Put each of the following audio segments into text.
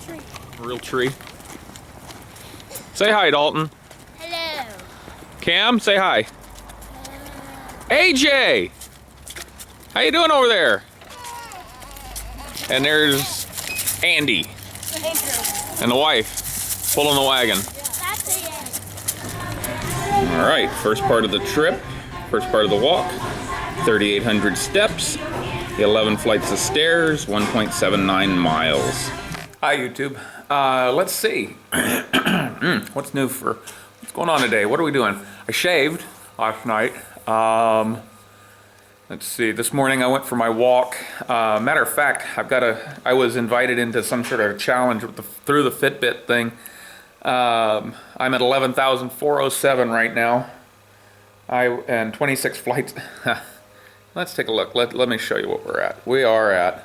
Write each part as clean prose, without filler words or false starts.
tree. A real tree. Say hi, Dalton. Hello. Cam, say hi. AJ! How you doing over there? And there's Andy and the wife pulling the wagon. All right, first part of the trip, first part of the walk, 3,800 steps, 11 flights of stairs, 1.79 miles. Hi, YouTube. Let's see. What's going on today? What are we doing? I shaved last night. Let's see, this morning I went for my walk. Matter of fact, I was invited into some sort of challenge through the Fitbit thing. I'm at 11,407 right now. And 26 flights. Let's take a look. Let me show you what we're at. We are at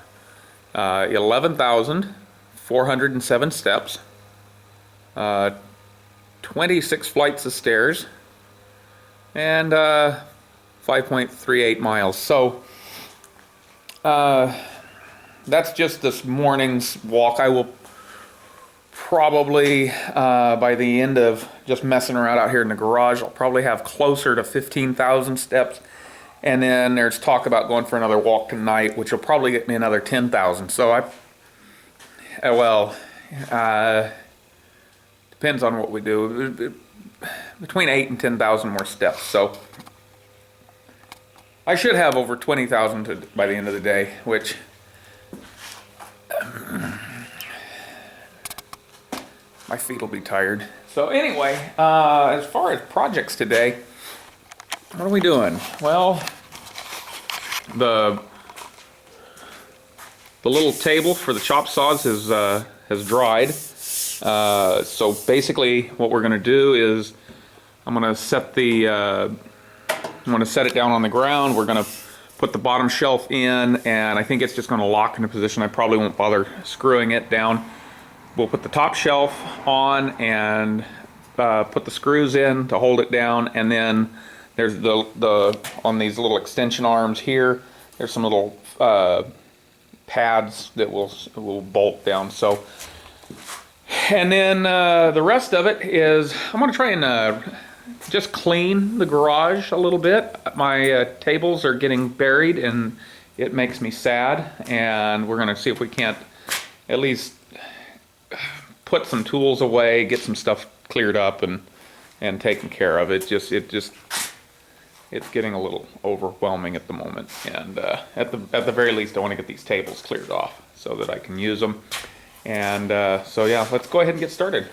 11,407 steps, 26 flights of stairs, and 5.38 miles. So that's just this morning's walk. I will probably, by the end of just messing around out here in the garage, I'll probably have closer to 15,000 steps. And then there's talk about going for another walk tonight, which will probably get me another 10,000. So depends on what we do. Between 8 and 10,000 more steps. So I should have over 20,000 by the end of the day, which my feet will be tired. So anyway, as far as projects today, what are we doing? Well, the little table for the chop saws has dried. So basically, what we're going to do is I'm going to set it down on the ground. We're going to put the bottom shelf in, and I think it's just going to lock into position. I probably won't bother screwing it down. We'll put the top shelf on and put the screws in to hold it down, and then there's on these little extension arms here, there's some little pads that will bolt down. So, and then the rest of it is I'm going to try and just clean the garage a little bit. My tables are getting buried, and it makes me sad. And we're going to see if we can't at least put some tools away, get some stuff cleared up and taken care of. It's getting a little overwhelming at the moment, and at the very least, I want to get these tables cleared off so that I can use them. And so yeah, let's go ahead and get started.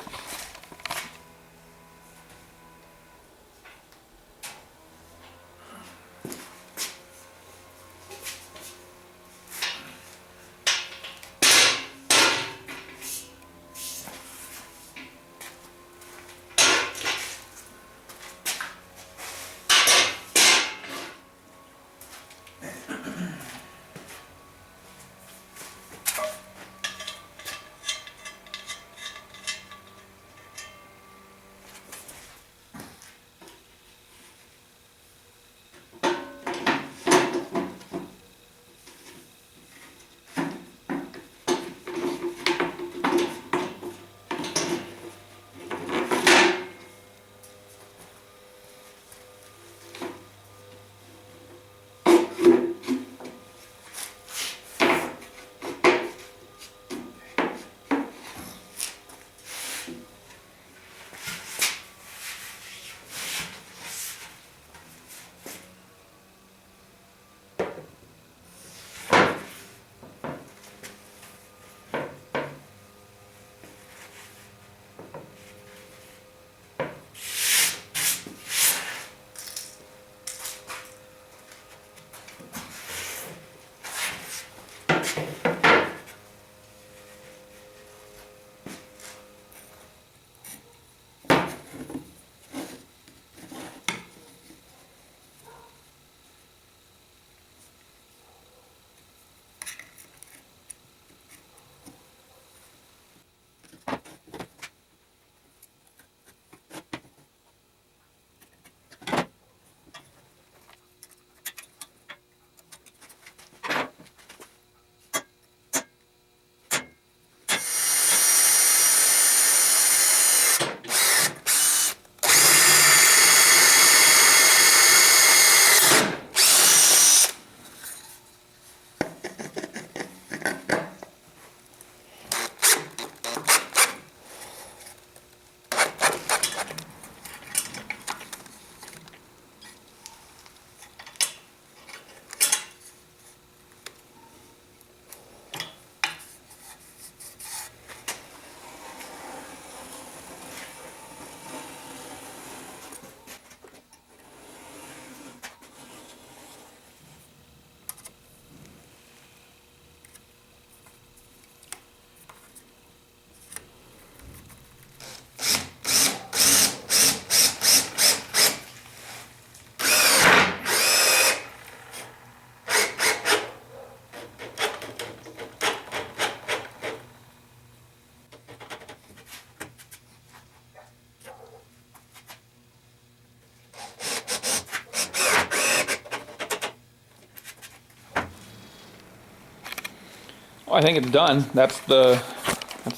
Well, I think it's done. That's the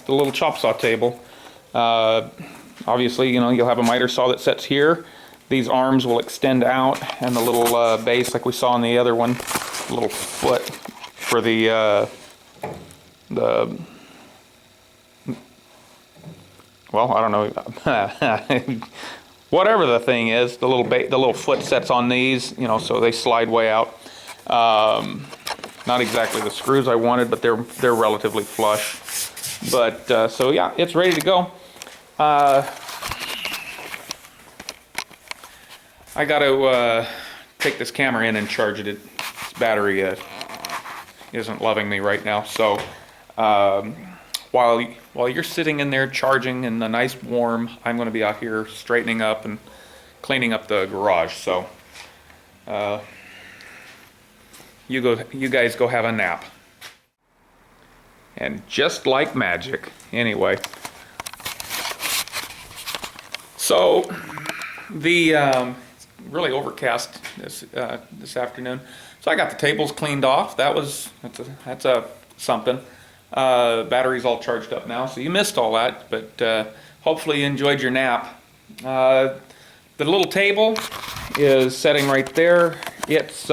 little chop saw table. Obviously, you know, you'll have a miter saw that sets here. These arms will extend out, and the little base, like we saw on the other one, the little foot for the well, I don't know, whatever the thing is, the little foot sets on these, you know, so they slide way out. Not exactly the screws I wanted, but they're relatively flush. But so yeah, it's ready to go. I got to take this camera in and charge it. Its battery isn't loving me right now. So while you're sitting in there charging in the nice warm, I'm going to be out here straightening up and cleaning up the garage. So you guys go have a nap. And just like magic, anyway. So the really overcast this afternoon. So I got the tables cleaned off. That's a something. Battery's all charged up now, so you missed all that, but hopefully you enjoyed your nap. The little table is setting right there. It's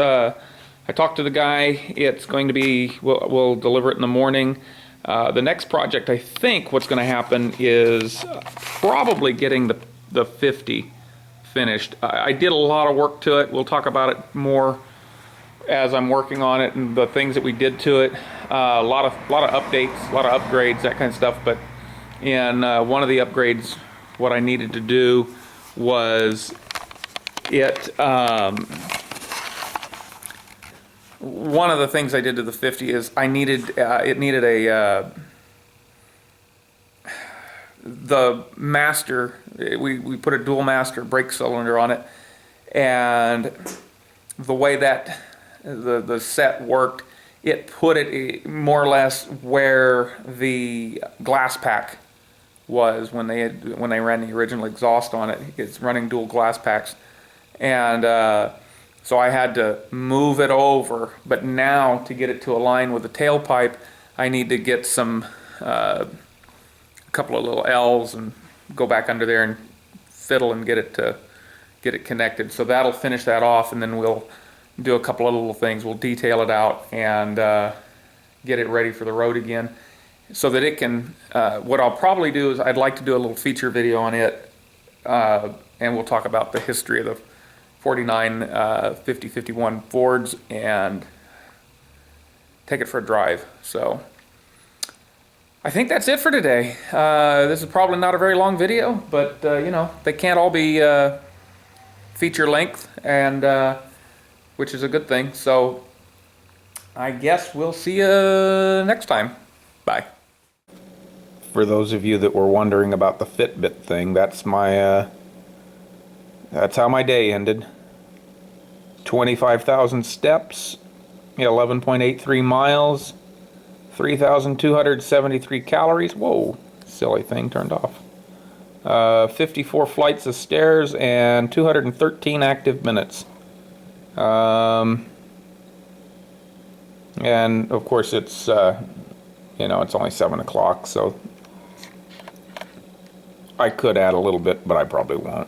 I talked to the guy. It's going to be, we'll deliver it in the morning. The next project, I think what's going to happen is probably getting the 50 finished. I did a lot of work to it. We'll talk about it more as I'm working on it and the things that we did to it. A lot of updates, a lot of upgrades, that kind of stuff. But in one of the upgrades, what I needed to do was one of the things I did to the 50 is it needed the master. We put a dual master brake cylinder on it, and the way that the set worked, it put it more or less where the glass pack was when they ran the original exhaust on it. It's running dual glass packs, and so I had to move it over. But now to get it to align with the tailpipe, I need to get a couple of little L's and go back under there and fiddle and get it connected. So that'll finish that off, and then we'll do a couple of little things. We'll detail it out and get it ready for the road again, so that it can. What I'll probably do is I'd like to do a little feature video on it, and we'll talk about the history of the 49, 50, 51 Fords and take it for a drive. So I think that's it for today. This is probably not a very long video, but you know, they can't all be feature length, and which is a good thing. So I guess we'll see you next time. Bye. For those of you that were wondering about the Fitbit thing, that's how my day ended. 25,000 steps, 11.83 miles, 3,273 calories. Whoa, silly thing turned off. 54 flights of stairs and 213 active minutes. And of course it's you know, it's only 7 o'clock, so I could add a little bit, but I probably won't.